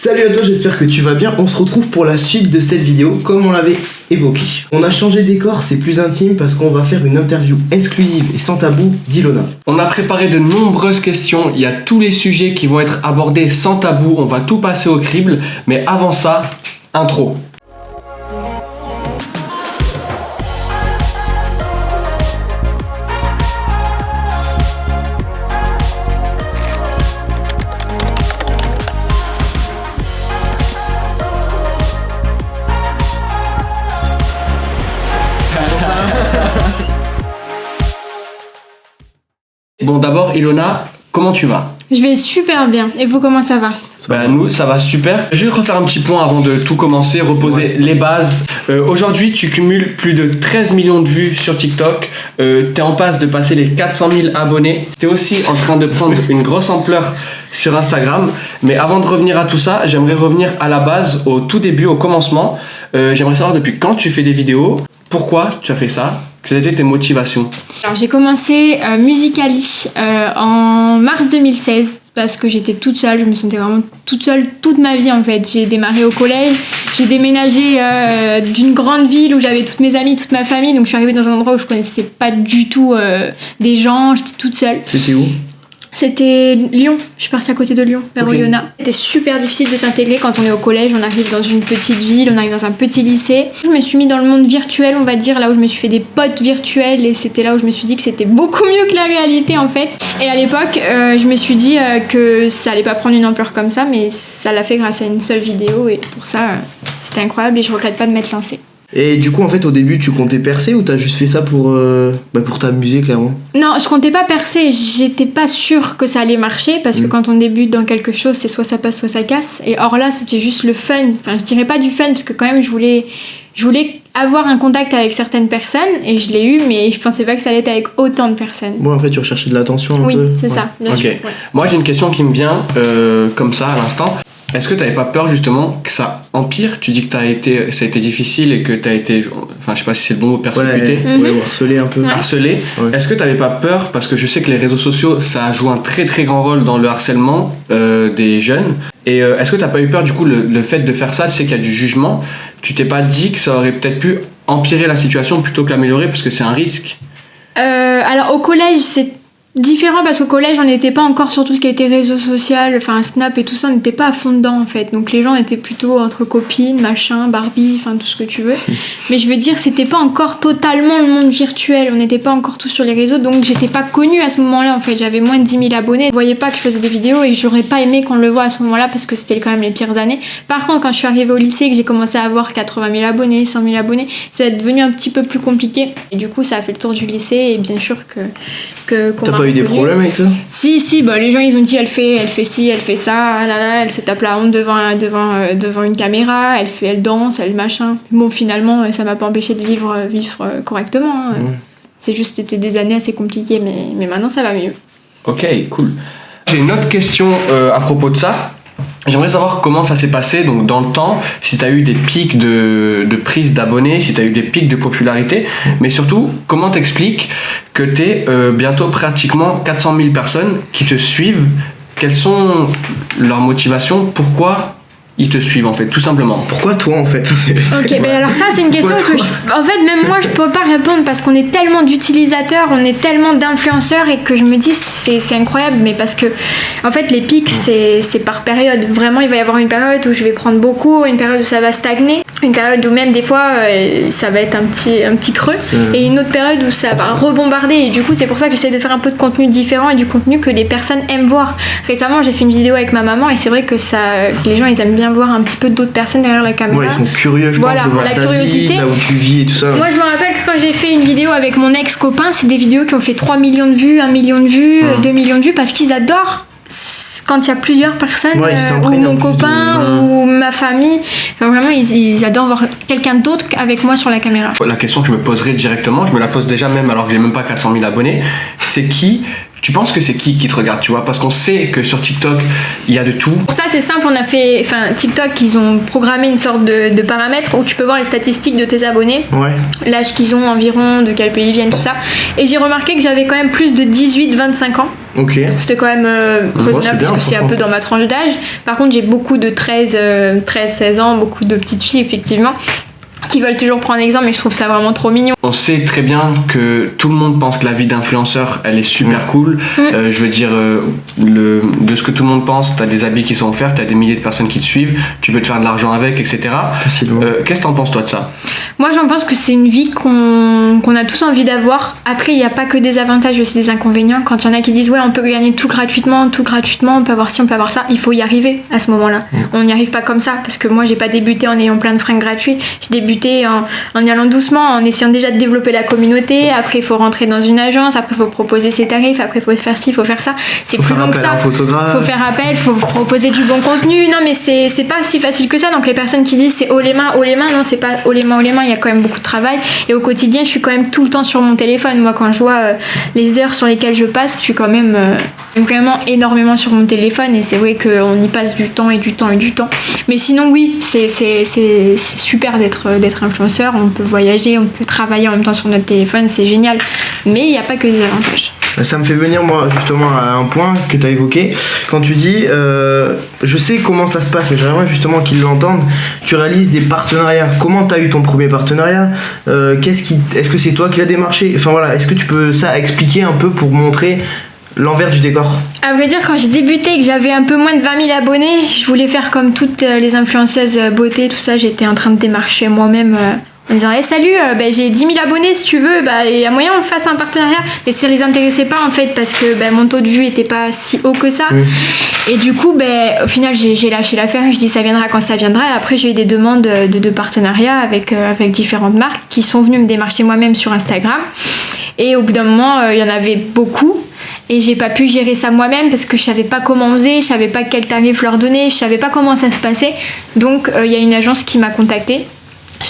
Salut à toi, j'espère que tu vas bien. On se retrouve pour la suite de cette vidéo, comme on l'avait évoqué. On a changé de décor, c'est plus intime parce qu'on va faire une interview exclusive et sans tabou d'Ilona. On a préparé de nombreuses questions, il y a tous les sujets qui vont être abordés sans tabou, on va tout passer au crible, mais avant ça, intro. Bon, d'abord, Ilona, comment tu vas ? Je vais super bien. Et vous, comment ça va ? Nous, ça va super. Je vais refaire un petit point avant de tout commencer, reposer les bases. Aujourd'hui, tu cumules plus de 13 millions de vues sur TikTok. T'es en passe de passer les 400 000 abonnés. T'es aussi en train de prendre une grosse ampleur sur Instagram. Mais avant de revenir à tout ça, j'aimerais revenir à la base, au tout début, au commencement. J'aimerais savoir depuis quand tu fais des vidéos, pourquoi tu as fait ça ? Quelles étaient tes motivations ? Alors, j'ai commencé Musical.ly en mars 2016 parce que j'étais toute seule, je me sentais vraiment toute seule toute ma vie en fait. J'ai démarré au collège, j'ai déménagé d'une grande ville où j'avais toutes mes amies, toute ma famille, donc je suis arrivée dans un endroit où je connaissais pas du tout des gens, j'étais toute seule. C'était où ? C'était Lyon, je suis partie à côté de Lyon, vers Oyonnax. C'était super difficile de s'intégrer quand on est au collège, on arrive dans une petite ville, on arrive dans un petit lycée. Je me suis mis dans le monde virtuel, on va dire, là où je me suis fait des potes virtuels et c'était là où je me suis dit que c'était beaucoup mieux que la réalité en fait. Et à l'époque, je me suis dit que ça allait pas prendre une ampleur comme ça, mais ça l'a fait grâce à une seule vidéo et pour ça, c'était incroyable et je regrette pas de m'être lancée. Et du coup, en fait, au début, tu comptais percer ou t'as juste fait ça pour t'amuser, clairement ? Non, je comptais pas percer. J'étais pas sûre que ça allait marcher parce que quand on débute dans quelque chose, c'est soit ça passe, soit ça casse. Et or là, c'était juste le fun. Enfin, je dirais pas du fun parce que quand même, je voulais avoir un contact avec certaines personnes et je l'ai eu, mais je pensais pas que ça allait être avec autant de personnes. Bon, en fait, tu recherchais de l'attention un peu. Oui, c'est ça, bien sûr. Ouais. Moi, j'ai une question qui me vient comme ça à l'instant. Est-ce que t'avais pas peur justement que ça empire ? Tu dis que ça a été difficile et que t'as été, enfin je sais pas si c'est le bon mot, persécuté. Ouais, ou harcelé un peu. Ouais. Harcelé. Ouais. Est-ce que t'avais pas peur, parce que je sais que les réseaux sociaux ça joue un très très grand rôle dans le harcèlement des jeunes, et est-ce que t'as pas eu peur du coup le fait de faire ça, tu sais qu'il y a du jugement, tu t'es pas dit que ça aurait peut-être pu empirer la situation plutôt que l'améliorer parce que c'est un risque ? Alors au collège c'est différent parce qu'au collège on n'était pas encore sur tout ce qui était réseau social, enfin Snap et tout ça, on n'était pas à fond dedans en fait, donc les gens étaient plutôt entre copines, machin, Barbie, enfin tout ce que tu veux, mais je veux dire c'était pas encore totalement le monde virtuel, on n'était pas encore tous sur les réseaux, donc j'étais pas connue à ce moment-là en fait, j'avais moins de 10 000 abonnés, je voyais pas que je faisais des vidéos et j'aurais pas aimé qu'on le voit à ce moment-là parce que c'était quand même les pires années. Par contre quand je suis arrivée au lycée et que j'ai commencé à avoir 80 000 abonnés, 100 000 abonnés, ça a devenu un petit peu plus compliqué et du coup ça a fait le tour du lycée et bien sûr que T'as pas eu des problèmes avec ça ? Si, bah, les gens ils ont dit elle fait ci, elle fait ça, ah là là, elle se tape la honte devant une caméra, elle danse, elle machin. Bon finalement ça m'a pas empêché de vivre correctement. Hein. C'est juste c'était des années assez compliquées mais maintenant ça va mieux. Ok, cool. J'ai une autre question à propos de ça. J'aimerais savoir comment ça s'est passé donc dans le temps, si tu as eu des pics de prise d'abonnés, si tu as eu des pics de popularité, mais surtout, comment t'expliques que tu es bientôt pratiquement 400 000 personnes qui te suivent ? Quelles sont leurs motivations ? Pourquoi ils te suivent en fait, tout simplement. Pourquoi toi en fait ? Ok, ben alors ça c'est une question que en fait même moi je peux pas répondre parce qu'on est tellement d'utilisateurs, on est tellement d'influenceurs et que je me dis c'est incroyable, mais parce que en fait les pics c'est par période. Vraiment il va y avoir une période où je vais prendre beaucoup, une période où ça va stagner, une période où même des fois ça va être un petit creux et une autre période où ça va rebombarder et du coup c'est pour ça que j'essaie de faire un peu de contenu différent et du contenu que les personnes aiment voir. Récemment j'ai fait une vidéo avec ma maman et c'est vrai que les gens ils aiment bien voir un petit peu d'autres personnes derrière la caméra. Ouais, ils sont curieux, je pense, de voir la ta curiosité. vie, là où tu vis et tout ça. Moi, je me rappelle que quand j'ai fait une vidéo avec mon ex-copain, c'est des vidéos qui ont fait 3 millions de vues, 1 million de vues, 2 millions de vues, parce qu'ils adorent quand il y a plusieurs personnes, ou mon copain, ou ma famille. Enfin, vraiment, ils adorent voir quelqu'un d'autre avec moi sur la caméra. La question que je me poserais directement, je me la pose déjà même alors que j'ai même pas 400 000 abonnés, c'est qui... Tu penses que c'est qui te regarde, tu vois ? Parce qu'on sait que sur TikTok, il y a de tout. Pour ça, c'est simple, TikTok, ils ont programmé une sorte de paramètres où tu peux voir les statistiques de tes abonnés, l'âge qu'ils ont environ, de quel pays ils viennent, tout ça. Et j'ai remarqué que j'avais quand même plus de 18-25 ans. Ok. C'était quand même raisonnable c'est bien, parce que c'est un peu dans ma tranche d'âge. Par contre, j'ai beaucoup de 13-16 ans, beaucoup de petites filles, effectivement, qui veulent toujours prendre exemple, mais je trouve ça vraiment trop mignon. On sait très bien que tout le monde pense que la vie d'influenceur, elle est super cool. Je veux dire, de ce que tout le monde pense, t'as des habits qui sont offerts, t'as des milliers de personnes qui te suivent, tu peux te faire de l'argent avec, etc. Facilement. Qu'est-ce que t'en penses toi de ça? Moi, j'en pense que c'est une vie qu'on a tous envie d'avoir. Après, il n'y a pas que des avantages, aussi des inconvénients. Quand il y en a qui disent ouais, on peut gagner tout gratuitement, on peut avoir ci, on peut avoir ça, il faut y arriver à ce moment-là. On n'y arrive pas comme ça, parce que moi, j'ai pas débuté en ayant plein de fringues gratuits. J'ai débuté en y allant doucement, en essayant déjà de développer la communauté. Après, il faut rentrer dans une agence, après, il faut proposer ses tarifs, après, il faut faire ci, il faut faire ça. C'est plus long que ça. Faut faire appel, il faut proposer du bon contenu. Non, mais c'est pas si facile que ça. Donc, les personnes qui disent c'est haut les mains, non, c'est pas haut les mains, il y a quand même beaucoup de travail. Et au quotidien, je suis quand même tout le temps sur mon téléphone. Moi, quand je vois les heures sur lesquelles je passe, je suis quand même vraiment énormément sur mon téléphone. Et c'est vrai qu'on y passe du temps. Mais sinon, oui, c'est super d'être influenceur. On peut voyager, on peut travailler en même temps sur notre téléphone, c'est génial. Mais il n'y a pas que des avantages. Ça me fait venir, moi, justement, à un point que tu as évoqué. Quand tu dis, je sais comment ça se passe, mais j'aimerais justement qu'ils l'entendent. Tu réalises des partenariats. Comment tu as eu ton premier partenariat? Est-ce que c'est toi qui l'as démarché? Enfin voilà, est-ce que tu peux ça expliquer un peu pour montrer l'envers du décor? À vrai dire, quand j'ai débuté et que j'avais un peu moins de 20 000 abonnés, je voulais faire comme toutes les influenceuses beauté, tout ça. J'étais en train de démarcher moi-même. En disant hey, salut, j'ai 10 000 abonnés si tu veux, il y a moyen qu'on fasse un partenariat. Mais ça les intéressait pas en fait parce que mon taux de vue était pas si haut que ça. Et du coup, au final, j'ai lâché l'affaire. Je dis ça viendra quand ça viendra. Et après, j'ai eu des demandes de partenariat avec différentes marques qui sont venues me démarcher moi-même sur Instagram. Et au bout d'un moment, il y en avait beaucoup. Et j'ai pas pu gérer ça moi-même parce que je savais pas comment on faisait, je savais pas quel tarif leur donner, je savais pas comment ça se passait. Donc, il y a une agence qui m'a contactée.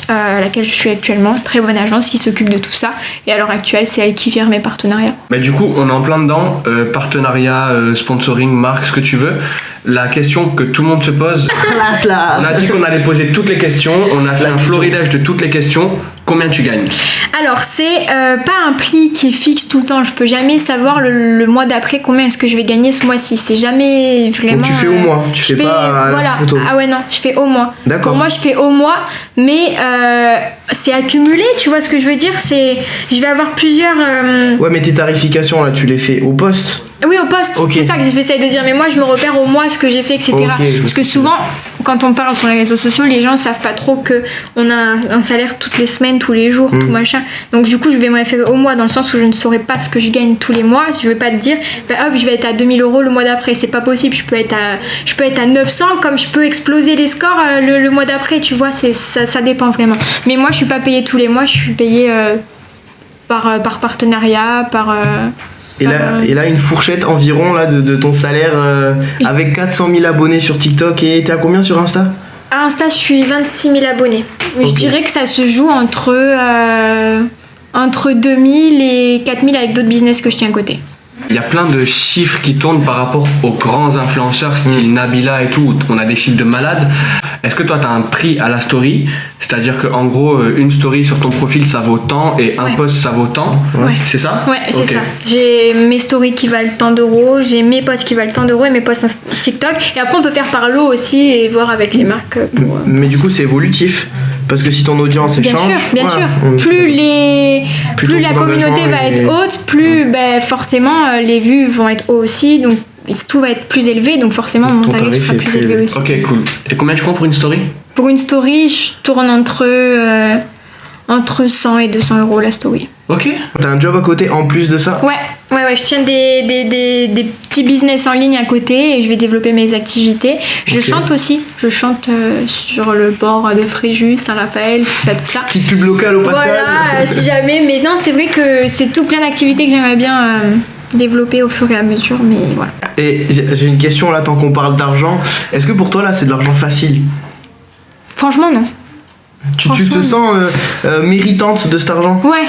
À laquelle je suis actuellement, très bonne agence qui s'occupe de tout ça, et à l'heure actuelle c'est elle qui gère mes partenariats. Du coup on est en plein dedans, partenariat, sponsoring, marque, ce que tu veux. La question que tout le monde se pose, on a dit qu'on allait poser toutes les questions, on a fait un florilège de toutes les questions. Combien tu gagnes? Alors c'est pas un prix qui est fixe tout le temps, je peux jamais savoir le mois d'après combien est-ce que je vais gagner ce mois-ci, c'est jamais vraiment... Donc tu fais au mois, tu fais pas à la photo. Ah ouais non, je fais au mois. D'accord. Pour moi je fais au mois, mais c'est accumulé, tu vois ce que je veux dire, je vais avoir plusieurs... Ouais mais tes tarifications là tu les fais au poste? Oui, au poste, c'est ça que j'essaie de dire. Mais moi, je me repère au mois ce que j'ai fait, etc. Parce que souvent, quand on parle sur les réseaux sociaux, les gens savent pas trop qu'on a un salaire toutes les semaines, tous les jours, tout machin. Donc du coup, je vais me référer au mois dans le sens où je ne saurais pas ce que je gagne tous les mois. Je vais pas te dire, hop, je vais être à 2000 € le mois d'après. C'est pas possible. Je peux être à 900 comme je peux exploser les scores le mois d'après. Tu vois, ça dépend vraiment. Mais moi, je suis pas payée tous les mois. Je suis payée par partenariat, par... Et là, une fourchette environ là, de ton salaire avec 400 000 abonnés sur TikTok. Et t'es à combien sur Insta? À Insta, je suis 26 000 abonnés. Mais je dirais que ça se joue entre 2000 et 4000 avec d'autres business que je tiens à côté. Il y a plein de chiffres qui tournent par rapport aux grands influenceurs style Nabila et tout, on a des chiffres de malade. Est-ce que toi tu as un prix à la story? C'est-à-dire qu'en gros, une story sur ton profil ça vaut tant et un post ça vaut tant? C'est ça? Ouais, c'est ça. J'ai mes stories qui valent tant d'euros, j'ai mes posts qui valent tant d'euros et mes posts TikTok. Et après on peut faire par lot aussi et voir avec les marques. Mais du coup c'est évolutif. Parce que si ton audience change, bien sûr. Plus la communauté va être haute, plus forcément les vues vont être hautes aussi, donc tout va être plus élevé, donc forcément mon tarif sera plus élevé aussi. Ok, cool. Et combien tu prends pour une story? Pour une story, je tourne entre 100 et 200 € la story. Ok. T'as un job à côté en plus de ça? Ouais, je tiens des petits business en ligne à côté et je vais développer mes activités. Je chante aussi, sur le bord de Fréjus, Saint-Raphaël, tout ça. Petite pub locale au passage. Voilà, si jamais, mais non, c'est vrai que c'est tout plein d'activités que j'aimerais bien développer au fur et à mesure, mais voilà. Et j'ai une question là, tant qu'on parle d'argent, est-ce que pour toi là c'est de l'argent facile? Franchement non. Tu te sens méritante de cet argent? Ouais.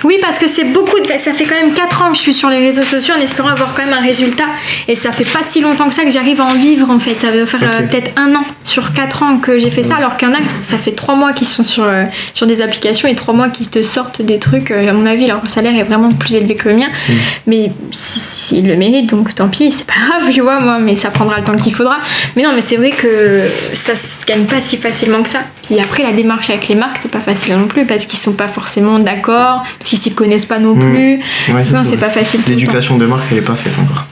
Oui, parce que c'est beaucoup ça fait quand même 4 ans que je suis sur les réseaux sociaux en espérant avoir quand même un résultat. Et ça fait pas si longtemps que ça que j'arrive à en vivre en fait. Ça va faire peut-être 1 an sur 4 ans que j'ai fait ça, alors qu'il y en a, ça fait 3 mois qu'ils sont sur des applications et 3 mois qu'ils te sortent des trucs. À mon avis, leur salaire est vraiment plus élevé que le mien. Mais s'ils le méritent, donc tant pis, c'est pas grave, tu vois, moi, mais ça prendra le temps qu'il faudra. Mais non, mais c'est vrai que ça se gagne pas si facilement que ça. Puis après, la démarche avec les marques, c'est pas facile non plus parce qu'ils sont pas forcément d'accord, parce qu'ils s'y connaissent pas non plus. Ouais, non, c'est pas facile. L'éducation de marque, elle est pas faite encore.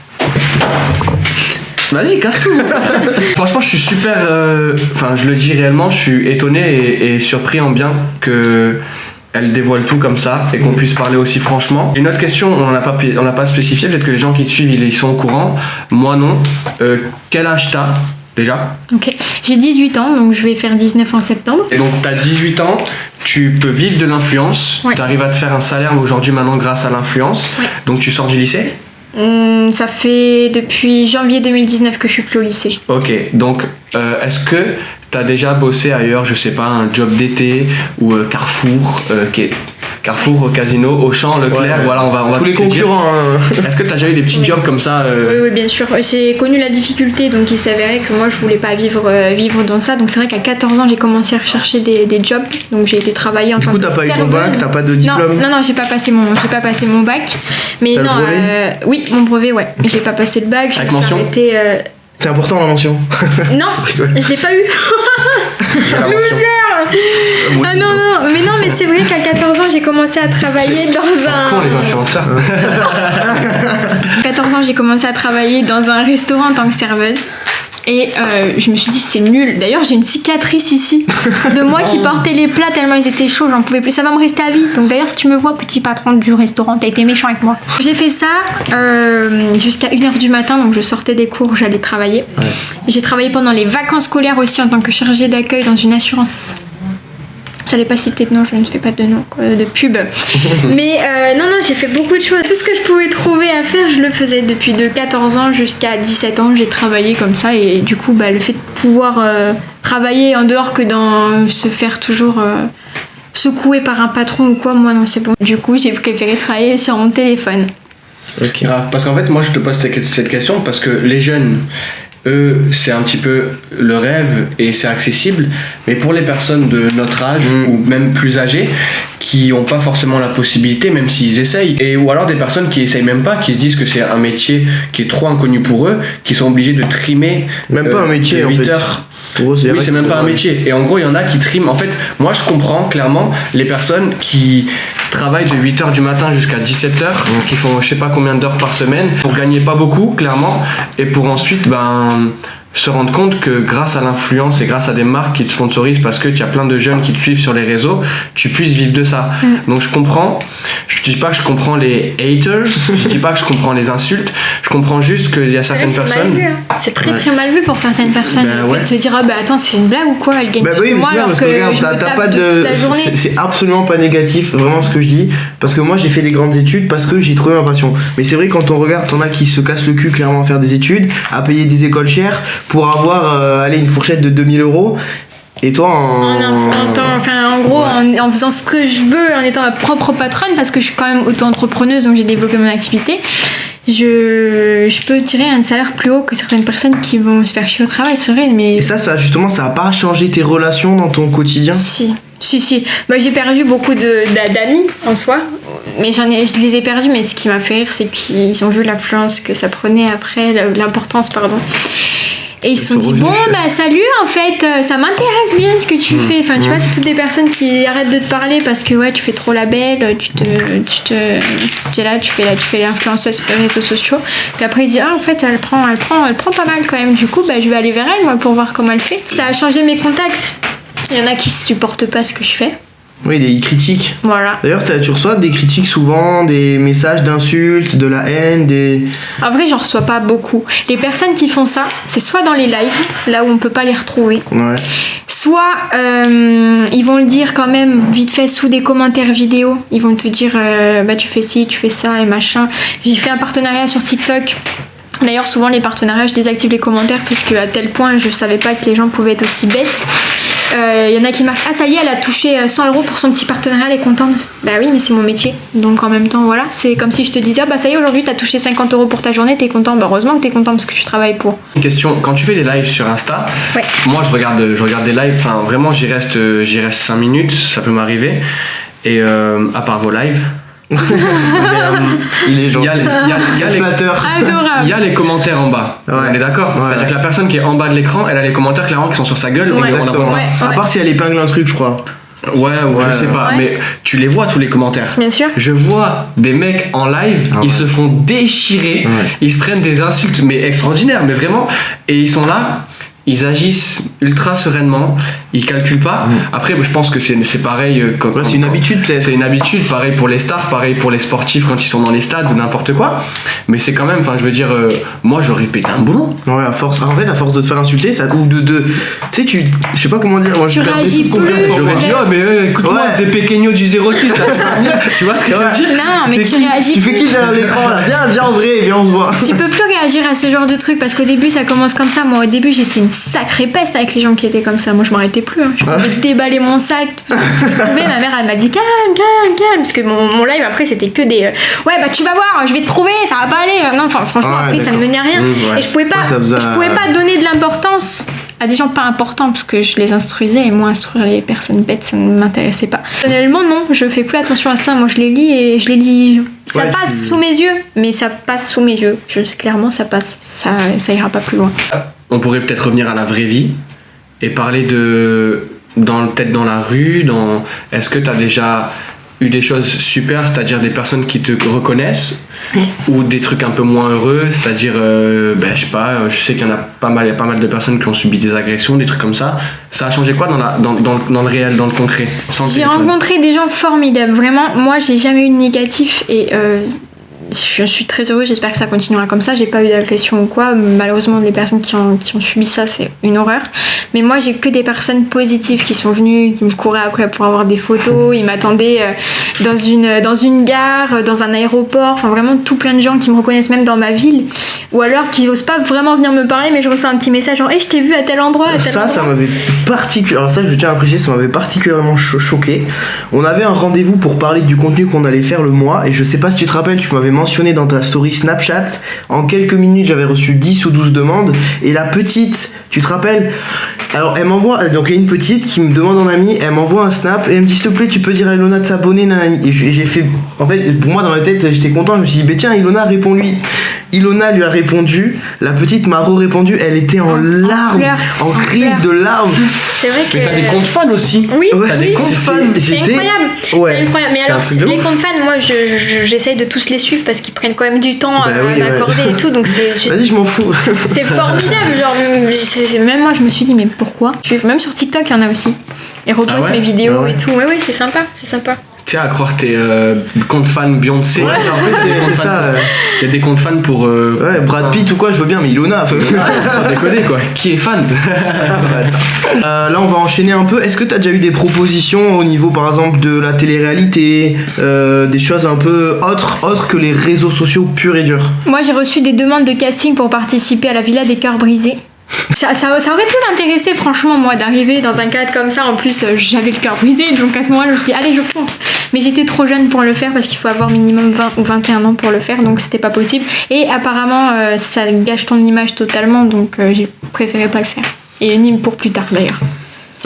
Vas-y, casse tout. Franchement, je suis super. Enfin, je le dis réellement, je suis étonné et surpris en bien que elle dévoile tout comme ça et qu'on puisse parler aussi franchement. Une autre question, on n'a pas spécifié, peut-être que les gens qui te suivent, ils sont au courant. Moi, non. Quel âge t'as déjà? Ok, j'ai 18 ans, donc je vais faire 19 en septembre. Et donc, t'as 18 ans, tu peux vivre de l'influence. Ouais. Tu arrives à te faire un salaire aujourd'hui, maintenant, grâce à l'influence. Ouais. Donc, tu sors du lycée? Ça fait depuis janvier 2019 que je suis plus au lycée. Ok, donc est-ce que t'as déjà bossé ailleurs, je sais pas, un job d'été ou Carrefour, Carrefour, Casino, Auchan, Leclerc, Ouais. voilà, on va Tous les tous les dire. concurrents. Est-ce que t'as déjà eu des petits jobs comme ça Oui, bien sûr. J'ai connu la difficulté, donc il s'avérait que moi je voulais pas vivre dans ça. Donc c'est vrai qu'à 14 ans j'ai commencé à rechercher des jobs. Donc j'ai été travailler en Du tant coup, que t'as pas eu ton serveuse. bac, t'as pas de diplôme? Non, j'ai pas passé mon bac. Mais T'as le non, brevet oui, mon brevet, ouais. Mais j'ai pas passé le bac. Avec mention? C'est important la mention. Non, je l'ai pas eu. La mention. Ah non, mais c'est vrai qu'à 14 ans j'ai commencé à travailler dans un. Con les influenceurs. 14 ans j'ai commencé à travailler dans un restaurant en tant que serveuse. Et je me suis dit c'est nul. D'ailleurs j'ai une cicatrice ici de moi qui portait les plats tellement ils étaient chauds, j'en pouvais plus. Ça va me rester à vie. Donc d'ailleurs si tu me vois petit patron du restaurant, t'as été méchant avec moi. J'ai fait ça jusqu'à 1h du matin, donc je sortais des cours, j'allais travailler. Ouais. J'ai travaillé pendant les vacances scolaires aussi en tant que chargée d'accueil dans une assurance. J'allais pas citer de nom, je ne fais pas de nom, de pub. Mais non, j'ai fait beaucoup de choses. Tout ce que je pouvais trouver à faire, je le faisais. Depuis de 14 ans jusqu'à 17 ans, j'ai travaillé comme ça. Et du coup, le fait de pouvoir travailler en dehors que dans se faire toujours secouer par un patron ou quoi, moi non, c'est bon. Du coup, j'ai préféré travailler sur mon téléphone. Ok. Grave. Parce qu'en fait, moi je te pose cette question parce que les jeunes, eux, c'est un petit peu le rêve et c'est accessible, mais pour les personnes de notre âge ou même plus âgées qui n'ont pas forcément la possibilité, même s'ils essayent, ou alors des personnes qui essayent même pas, qui se disent que c'est un métier qui est trop inconnu pour eux, qui sont obligés de trimer Même pas un métier de en 8 fait. heures. Pour eux, Oui, c'est même pas un métier. Et en gros, il y en a qui triment. En fait, moi, je comprends clairement les personnes qui travaillent de 8h du matin jusqu'à 17h, qui font je sais pas combien d'heures par semaine, pour gagner pas beaucoup, clairement, et pour ensuite, se rendre compte que grâce à l'influence et grâce à des marques qui te sponsorisent parce que tu as plein de jeunes qui te suivent sur les réseaux, tu puisses vivre de ça. Donc je comprends, je dis pas que je comprends les haters, je dis pas que je comprends les insultes, je comprends juste qu'il y a certaines personnes... Mal vu, hein. C'est très très mal vu pour certaines personnes. Ben le fait ouais. de se dire attends, c'est une blague ou quoi, elle gagne plus Oui, que mais moi c'est ça, alors parce que que regarde, je me t'as tape pas toute la journée. c'est absolument pas négatif, vraiment ce que je dis. Parce que moi j'ai fait des grandes études parce que j'ai trouvé ma passion. Mais c'est vrai, quand on regarde, t'en as qui se cassent le cul clairement à faire des études, à payer des écoles chères pour avoir une fourchette de 2000 €. Et toi En gros, en faisant ce que je veux, en étant ma propre patronne, parce que je suis quand même auto-entrepreneuse, donc j'ai développé mon activité, je peux tirer un salaire plus haut que certaines personnes qui vont se faire chier au travail, c'est vrai, mais... Et ça justement, ça a pas changé tes relations dans ton quotidien? Si. J'ai perdu beaucoup d'amis en soi, mais je les ai perdus, mais ce qui m'a fait rire, c'est qu'ils ont vu l'influence que ça prenait après, l'importance, pardon. Et ils se sont dit, bon, salut, en fait, ça m'intéresse bien ce que tu fais. Enfin, tu vois, c'est toutes des personnes qui arrêtent de te parler parce que, ouais, tu fais trop la belle, tu fais l'influenceuse sur les réseaux sociaux. Puis après, ils se disent, en fait, elle prend pas mal quand même. Du coup, je vais aller vers elle, moi, pour voir comment elle fait. Ça a changé mes contacts. Il y en a qui supportent pas ce que je fais. Oui, ils critiquent. Voilà. D'ailleurs, tu reçois des critiques souvent, des messages d'insultes, de la haine, En vrai, j'en reçois pas beaucoup. Les personnes qui font ça, c'est soit dans les lives, là où on peut pas les retrouver. Ouais. Soit ils vont le dire quand même vite fait sous des commentaires vidéo. Ils vont te dire tu fais ci, tu fais ça et machin. J'ai fait un partenariat sur TikTok. D'ailleurs, souvent les partenariats, je désactive les commentaires parce qu'à tel point je savais pas que les gens pouvaient être aussi bêtes. Il y en a qui marquent, ah ça y est, elle a touché 100 € pour son petit partenariat, elle est contente. Bah oui, mais c'est mon métier. Donc en même temps, voilà, c'est comme si je te disais, ah bah ça y est, aujourd'hui t'as touché 50 € pour ta journée, t'es content. Bah heureusement que t'es content parce que tu travailles pour. Une question, quand tu fais des lives sur Insta, Ouais. moi je regarde des lives, enfin vraiment j'y reste 5 minutes, ça peut m'arriver. Et à part vos lives, Il est il gentil. y a les Flatteur. Adorable. il y a les commentaires en bas. Ouais. On est d'accord. Ouais. C'est-à-dire que la personne qui est en bas de l'écran, elle a les commentaires clairement qui sont sur sa gueule, Ouais. et on la voit pas. Ouais. À part si elle épingle un truc, je crois. Ouais, ou je sais pas, Ouais. mais tu les vois tous les commentaires. Bien sûr. Je vois des mecs en live, Ah ouais. ils se font déchirer, Ouais. ils se prennent des insultes, mais extraordinaires, mais vraiment, et ils sont là, ils agissent ultra sereinement, ils calculent pas. Après, je pense que c'est pareil. Ouais, c'est une habitude peut-être. C'est une habitude, pareil pour les stars, pareil pour les sportifs quand ils sont dans les stades ou n'importe quoi. Mais c'est quand même, enfin, je veux dire, moi j'aurais pété un boulon. Ouais, à force de te faire insulter, ça ou de tu sais, je sais pas comment dire. Moi, Tu je perds réagis beaucoup de confiance plus. en moi. J'aurais dit, oh, mais écoute-moi, Ouais. c'est Pequeño du 06, là, c'est pas bien. Tu vois ce que je veux dire? Non, mais C'est tu qui réagis Tu fais plus. qui derrière l'écran là? Viens en vrai, viens on se voit. Tu peux plus réagir à ce genre de truc parce qu'au début ça commence comme ça. Moi au début j'étais une sacrée peste avec les gens qui étaient comme ça. Moi je m'arrêtais plus. Je pouvais déballer mon sac. Tout ce que je pouvais. Ma mère elle m'a dit calme. Parce que mon live après c'était que des ouais bah tu vas voir, je vais te trouver, ça va pas aller. Non, enfin franchement Ouais, après ça ne d'accord. menait à rien. Ouais. Et je pouvais pas, Ouais, ça faisait je pouvais pas donner de l'importance à des gens pas importants parce que je les instruisais et moi instruire les personnes bêtes ça ne m'intéressait pas. Personnellement non, je fais plus attention à ça. Moi je les lis et je les lis. Ça Ouais, passe tu- sous mes yeux, mais ça passe sous mes yeux. Clairement ça passe, ça ira pas plus loin. On pourrait peut-être revenir à la vraie vie et parler peut-être dans la rue, est-ce que tu as déjà eu des choses super, c'est-à-dire des personnes qui te reconnaissent ou des trucs un peu moins heureux, c'est-à-dire je sais pas, je sais qu'il y en a il y a pas mal de personnes qui ont subi des agressions, des trucs comme ça. Ça a changé quoi dans le réel, dans le concret, sans le J'ai téléphone? rencontré des gens formidables, vraiment. Moi, j'ai jamais eu de négatif et je suis très heureuse. J'espère que ça continuera comme ça. J'ai pas eu d'agression ou quoi. Malheureusement, les personnes qui ont subi ça, c'est une horreur. Mais moi, j'ai que des personnes positives qui sont venues, qui me couraient après pour avoir des photos. Ils m'attendaient dans une gare, dans un aéroport. Enfin, vraiment tout plein de gens qui me reconnaissent même dans ma ville. Ou alors qui osent pas vraiment venir me parler, mais je reçois un petit message genre, hey, je t'ai vu à tel endroit, à tel Ça endroit. m'avait particulièrement. Alors ça, je tiens à préciser, ça m'avait particulièrement choqué. On avait un rendez-vous pour parler du contenu qu'on allait faire le mois, et je sais pas si tu te rappelles, tu m'avais mentionné dans ta story Snapchat. En quelques minutes, j'avais reçu 10 ou 12 demandes, et la petite, tu te rappelles? Alors elle m'envoie, donc il y a une petite qui me demande en ami, elle m'envoie un snap et elle me dit s'il te plaît tu peux dire à Ilona de s'abonner, nanani. Et j'ai fait, en fait pour moi dans ma tête j'étais content, je me suis dit bah tiens Ilona réponds-lui. Ilona lui a répondu, la petite m'a répondu, elle était en larmes, pleurs, en en crise pleurs. de larmes. C'est vrai que. Mais t'as des comptes fans aussi. Oui, Ouais, T'as des oui, comptes fans. c'est J'étais- incroyable. Ouais. C'est incroyable. Mais C'est un alors, truc de les ouf. comptes fans, moi, j'essaye de tous les suivre parce qu'ils prennent quand même du temps Bah à oui, ouais. m'accorder et tout. Donc c'est juste. Vas-y je m'en fous. C'est formidable. Genre, même moi, je me suis dit, mais pourquoi? Même sur TikTok, il y en a aussi. Ils repostent Ah ouais mes vidéos Ah ouais. et tout. Ouais, c'est sympa. C'est sympa. Tiens, à croire que t'es compte fan Beyoncé. Ouais, en fait c'est ça. Il y a des comptes fans pour. Ouais, Brad Pitt ou quoi, je veux bien, mais Ilona. Sans déconner quoi. Qui est fan? Là, on va enchaîner un peu. Est-ce que tu as déjà eu des propositions au niveau, par exemple, de la télé-réalité, des choses un peu autres que les réseaux sociaux purs et durs? Moi, j'ai reçu des demandes de casting pour participer à la Villa des Cœurs Brisés. Ça aurait pu m'intéresser, franchement, moi, d'arriver dans un cadre comme ça. En plus, j'avais le cœur brisé, donc à ce moment-là, je me suis dit, allez, je fonce. Mais j'étais trop jeune pour le faire parce qu'il faut avoir minimum 20 ou 21 ans pour le faire, donc c'était pas possible. Et apparemment, ça gâche ton image totalement, donc j'ai préféré pas le faire. Et ni pour plus tard, d'ailleurs.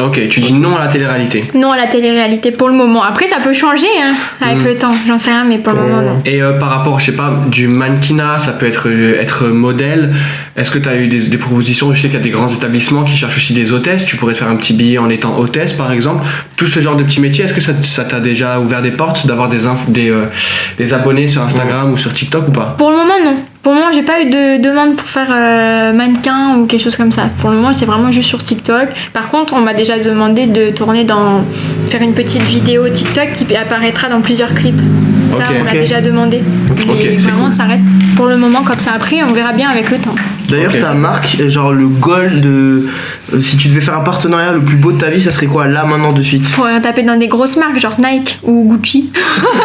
Ok, tu dis non à la télé-réalité. Non à la télé-réalité pour le moment. Après, ça peut changer hein, avec le temps, j'en sais rien, mais pour le moment, non. Et par rapport, je sais pas, du mannequinat, ça peut être modèle. Est-ce que tu as eu des propositions? Je sais qu'il y a des grands établissements qui cherchent aussi des hôtesses. Tu pourrais te faire un petit billet en étant hôtesse, par exemple. Tout ce genre de petits métiers, est-ce que ça t'a déjà ouvert des portes d'avoir des abonnés sur Instagram ou sur TikTok ou pas? Pour le moment, non. Pour le moment, j'ai pas eu de demande pour faire mannequin ou quelque chose comme ça. Pour le moment, c'est vraiment juste sur TikTok. Par contre, on m'a déjà demandé de tourner dans faire une petite vidéo TikTok qui apparaîtra dans plusieurs clips. Ça, Ok, on l'a ok. déjà demandé. Ok, Mais c'est vraiment, cool. ça reste pour le moment comme ça. Après, on verra bien avec le temps. D'ailleurs, Ok. ta marque, genre le goal de. Si tu devais faire un partenariat le plus beau de ta vie, ça serait quoi là, maintenant, de suite? Faudrait taper dans des grosses marques, genre Nike ou Gucci.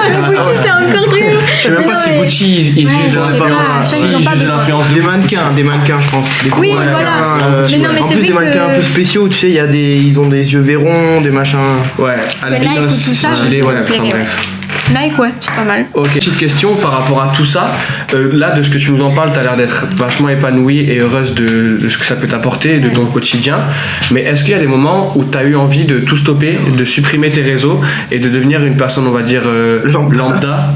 Le Gucci, c'est encore dur. Je sais même Mais pas non, si mais- Gucci ils Ouais, usent de je sais pas, l'influence. je sais Si, qu'ils ont ils pas usent de besoin. l'influence de Des mannequins, je pense. Des Oui, gros voilà. mannequins, Mais non, mais en c'est plus, vrai des mannequins que- un peu spéciaux, tu sais, ils ont des yeux verrons, des machins. Ouais, Nike ou albinos, tout ça, stylé, ça ouais, me enfin plairait, bref. Nike, ouais, c'est pas mal. Ok, petite question par rapport à tout ça. Là, de ce que tu nous en parles, tu as l'air d'être vachement épanouie et heureuse de ce que ça peut t'apporter, de ton quotidien. Mais est-ce qu'il y a des moments où tu as eu envie de tout stopper, de supprimer tes réseaux et de devenir une personne, on va dire, lambda?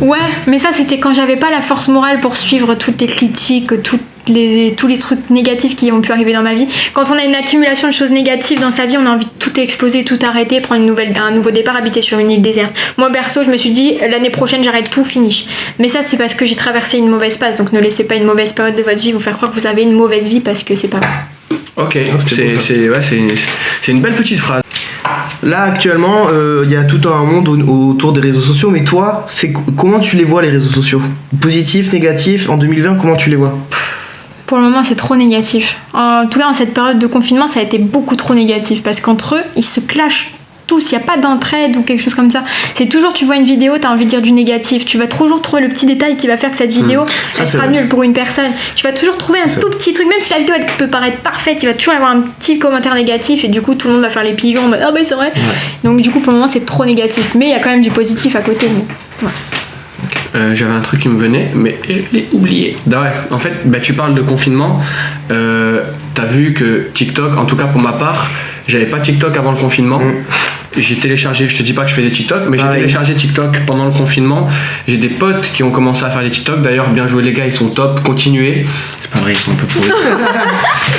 Ouais, mais ça, c'était quand j'avais pas la force morale pour suivre toutes les critiques, tous les trucs négatifs qui ont pu arriver dans ma vie. Quand on a une accumulation de choses négatives dans sa vie, on a envie de tout exploser, tout arrêter, prendre un nouveau départ, habiter sur une île déserte. Moi, perso, je me suis dit, l'année prochaine, j'arrête tout, finish. Mais ça, c'est parce que j'ai traversé une mauvaise passe, donc ne laissez pas une mauvaise période de votre vie vous faire croire que vous avez une mauvaise vie parce que c'est pas vrai. Ok, c'était beau, ça. c'est une belle petite phrase. Là, actuellement, il y a tout un monde autour des réseaux sociaux, mais toi, comment tu les vois, les réseaux sociaux? Positifs, négatifs? En 2020, comment tu les vois? Pour le moment, c'est trop négatif. En tout cas, en cette période de confinement, ça a été beaucoup trop négatif parce qu'entre eux, ils se clashent tous. Il n'y a pas d'entraide ou quelque chose comme ça. C'est toujours, tu vois une vidéo, tu as envie de dire du négatif. Tu vas toujours trouver le petit détail qui va faire que cette vidéo, Ça, elle c'est sera vrai. nulle pour une personne. Tu vas toujours trouver un tout petit truc, même si la vidéo elle peut paraître parfaite, il va toujours y avoir un petit commentaire négatif et du coup, tout le monde va faire les pigeons en mode ah ben c'est vrai. Donc, du coup, pour le moment, c'est trop négatif. Mais il y a quand même du positif à côté. Mais... J'avais un truc qui me venait, mais je l'ai oublié. Ouais, en fait, tu parles de confinement. T'as vu que TikTok, en tout cas pour ma part, j'avais pas TikTok avant le confinement. J'ai téléchargé, je te dis pas que je fais des TikTok, mais j'ai Pareil. téléchargé TikTok pendant le confinement. J'ai des potes qui ont commencé à faire des TikTok. D'ailleurs, bien joué les gars, ils sont top. Continuez. C'est pas vrai, ils sont un peu pourris.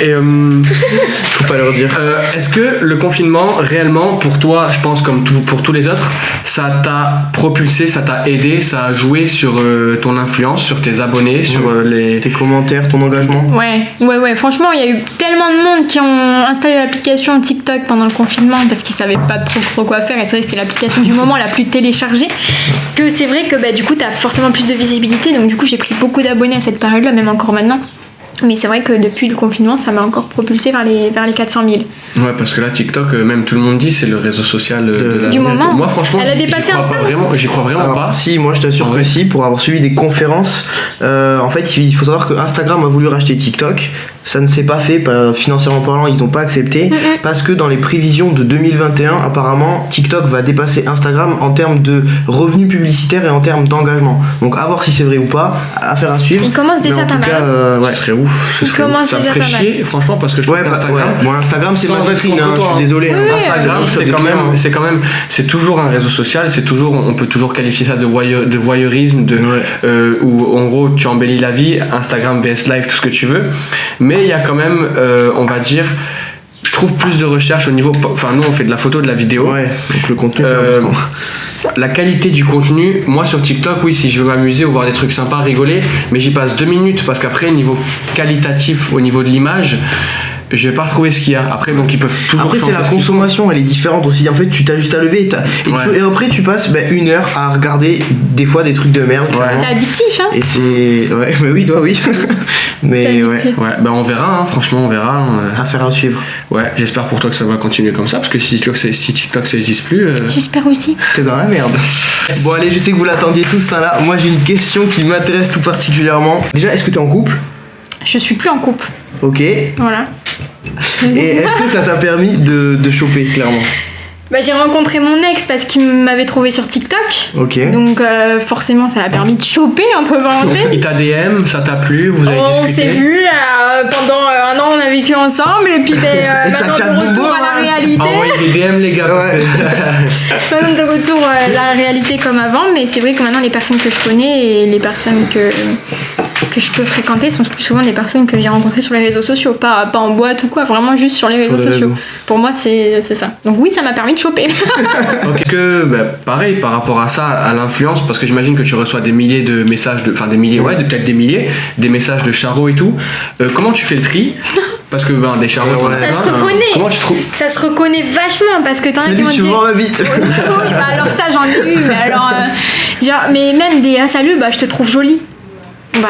Et Faut pas leur dire. est-ce que le confinement, réellement, pour toi, je pense comme pour tous les autres, ça t'a propulsé, ça t'a aidé, ça a joué sur ton influence, sur tes abonnés, sur les... Tes commentaires, ton engagement? Ouais. Franchement, il y a eu tellement de monde qui ont installé l'application TikTok pendant le confinement parce qu'ils savaient pas trop quoi faire. Et c'est vrai que c'était l'application du moment la plus téléchargée. Que c'est vrai que du coup, t'as forcément plus de visibilité. Donc, du coup, j'ai pris beaucoup d'abonnés à cette période-là, même encore maintenant. Mais c'est vrai que depuis le confinement, ça m'a encore propulsé vers les 400 000. Ouais, parce que là, TikTok, même tout le monde dit, c'est le réseau social de la... Du moment. Moi, franchement, Elle a dépassé Insta. J'y crois vraiment Alors, pas. si, moi je t'assure En que vrai. si, pour avoir suivi des conférences, en fait il faut savoir que Instagram a voulu racheter TikTok, ça ne s'est pas fait, financièrement parlant ils n'ont pas accepté, parce que dans les prévisions de 2021 apparemment TikTok va dépasser Instagram en termes de revenus publicitaires et en termes d'engagement. Donc à voir si c'est vrai ou pas, affaire à suivre. Il commence Mais déjà en pas tout mal. cas, ouais. Ce serait ouf. Il commence Ça me déjà ferait pas chier, franchement, parce que je trouve Ouais, qu'Instagram... ouais. Bon, Instagram c'est Sans ma être vitrine, contre je toi, suis hein. désolé. Ouais, Instagram, ça c'est des quand clients, hein. même, c'est toujours un réseau social, on peut toujours qualifier ça de voyeurisme, où en gros tu embellis la vie, Instagram, VS Live, tout ce que tu veux. Mais il y a quand même, on va dire, je trouve plus de recherche au niveau, enfin nous on fait de la photo, de la vidéo. Ouais, donc le contenu c'est Euh, important. La qualité du contenu, moi sur TikTok, oui, si je veux m'amuser ou voir des trucs sympas, rigoler, mais j'y passe 2 minutes parce qu'après, niveau qualitatif, au niveau de l'image, je vais pas retrouver ce qu'il y a. Après, donc ils peuvent toujours Après c'est changer la ce qu'ils font. consommation, elle est différente aussi. En fait tu t'as juste à lever et après tu passes 1 heure à regarder des fois des trucs de merde. Ouais. clairement. C'est addictif, hein. Et c'est... Ouais, mais oui, toi oui. C'est Mais ouais, addictif. Ouais, on verra, hein, franchement, on verra. affaire à suivre. Ouais, j'espère pour toi que ça va continuer comme ça, parce que si TikTok ça n'existe plus. J'espère aussi. T'es dans la merde. Bon allez, je sais que vous l'attendiez tous ça là. Moi j'ai une question qui m'intéresse tout particulièrement. Déjà, est-ce que t'es en couple? Je suis plus en couple. Ok. Et Voilà. est-ce que ça t'a permis de choper, clairement? J'ai rencontré mon ex parce qu'il m'avait trouvé sur TikTok. Ok. Donc forcément ça a permis de choper entre parenthèses. Il t'a DM, ça t'a plu, vous avez On discuté. s'est vu pendant 1 an, on a vécu ensemble et puis Et maintenant t'as de chat retour boum, à la hein. réalité. Envoyez des DM les gars. parce Ouais. que- Maintenant de retour à la réalité comme avant, mais c'est vrai que maintenant les personnes que je connais et les personnes que je peux fréquenter sont plus souvent des personnes que j'ai rencontrées sur les réseaux sociaux, pas en boîte ou quoi, vraiment juste sur les réseaux sociaux. Pour moi, c'est ça. Donc oui, ça m'a permis de choper. Donc, est-ce que, pareil, par rapport à ça, à l'influence, parce que j'imagine que tu reçois des milliers de messages, peut-être des milliers, des messages de charros et tout, comment tu fais le tri? Parce que des charros, t'en as ça plein. se reconnaît. Comment tu trouves? Ça se reconnaît vachement parce que t'en as qui Salut, m'ont tu dit. vois ma bite. Oui, alors ça j'en ai eu, mais alors mais même des salut, je te trouve jolie.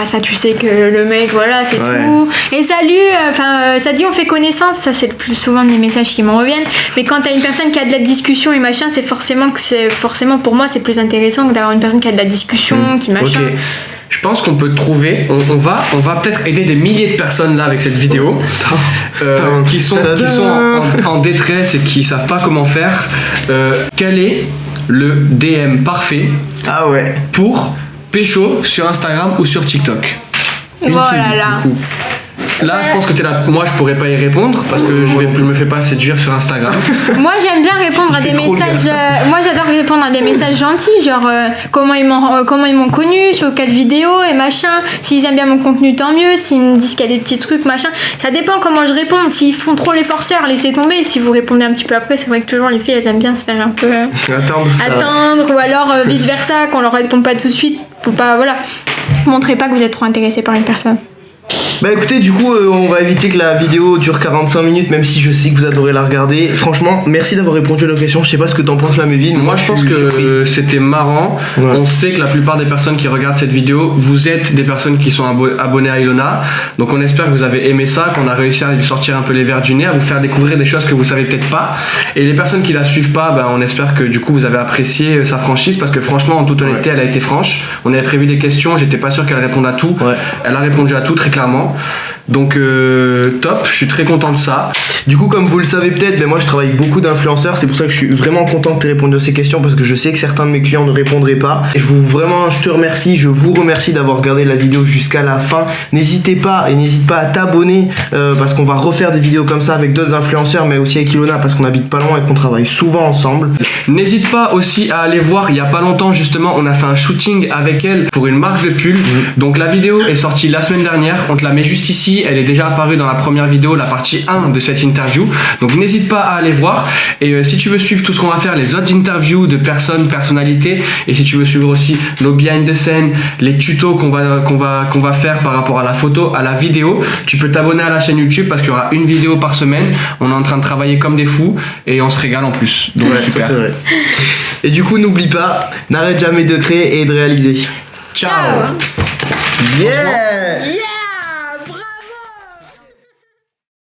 Ça tu sais que le mec voilà c'est tout. Et salut, ça dit on fait connaissance, ça c'est le plus souvent des messages qui m'en reviennent. Mais quand t'as une personne qui a de la discussion et machin, c'est forcément pour moi c'est plus intéressant que d'avoir une personne qui a de la discussion, qui machin. Ok. Je pense qu'on peut trouver, on va peut-être aider des milliers de personnes là avec cette vidéo qui sont en détresse et qui savent pas comment faire. Quel est le DM parfait pour pécho sur Instagram ou sur TikTok? Voilà là. Là, je pense que t'es là. Moi, je pourrais pas y répondre parce que je me fais pas séduire sur Instagram. Moi, j'aime bien répondre à des messages. Moi, j'adore répondre à des messages gentils, genre comment ils m'ont connu, sur quelle vidéo et machin. S'ils aiment bien mon contenu, tant mieux. S'ils me disent qu'il y a des petits trucs, machin. Ça dépend comment je réponds. S'ils font trop les forceurs, laissez tomber. Si vous répondez un petit peu après, c'est vrai que toujours les filles, elles aiment bien se faire un peu attendre, ou alors vice versa, qu'on leur répond pas tout de suite pour pas montrez pas que vous êtes trop intéressé par une personne. Écoutez, du coup, on va éviter que la vidéo dure 45 minutes, même si je sais que vous adorez la regarder. Franchement, merci d'avoir répondu à nos questions. Je sais pas ce que t'en penses là, Mévin. Moi, je pense que c'était marrant. Ouais. On sait que la plupart des personnes qui regardent cette vidéo, vous êtes des personnes qui sont abonnées à Ilona. Donc, on espère que vous avez aimé ça, qu'on a réussi à lui sortir un peu les verres du nez, à vous faire découvrir des choses que vous savez peut-être pas. Et les personnes qui la suivent pas, on espère que du coup, vous avez apprécié sa franchise, parce que franchement, en toute honnêteté, elle a été franche. On avait prévu des questions, j'étais pas sûr qu'elle réponde à tout. Ouais. Elle a répondu à tout très clairement. Donc top, je suis très content de ça. Du coup, comme vous le savez peut-être, moi je travaille avec beaucoup d'influenceurs, c'est pour ça que je suis vraiment content que tu aies répondu à ces questions, parce que je sais que certains de mes clients ne répondraient pas. Et je vous remercie d'avoir regardé la vidéo jusqu'à la fin. N'hésite pas à t'abonner parce qu'on va refaire des vidéos comme ça avec d'autres influenceurs, mais aussi avec Ilona parce qu'on habite pas loin et qu'on travaille souvent ensemble. N'hésite pas aussi à aller voir, il y a pas longtemps justement, on a fait un shooting avec elle pour une marque de pull. Donc la vidéo est sortie la semaine dernière, on te la met juste ici, elle est déjà apparue dans la première vidéo, la partie 1 de cette interview. Donc n'hésite pas à aller voir. Et si tu veux suivre tout ce qu'on va faire, les autres interviews de personnalités, et si tu veux suivre aussi nos behind the scene, les tutos qu'on va faire par rapport à la photo, à la vidéo, tu peux t'abonner à la chaîne YouTube parce qu'il y aura une vidéo par semaine. On est en train de travailler comme des fous et on se régale en plus. Donc super. Ça, c'est vrai. Et du coup, n'oublie pas, n'arrête jamais de créer et de réaliser. Ciao. Yeah.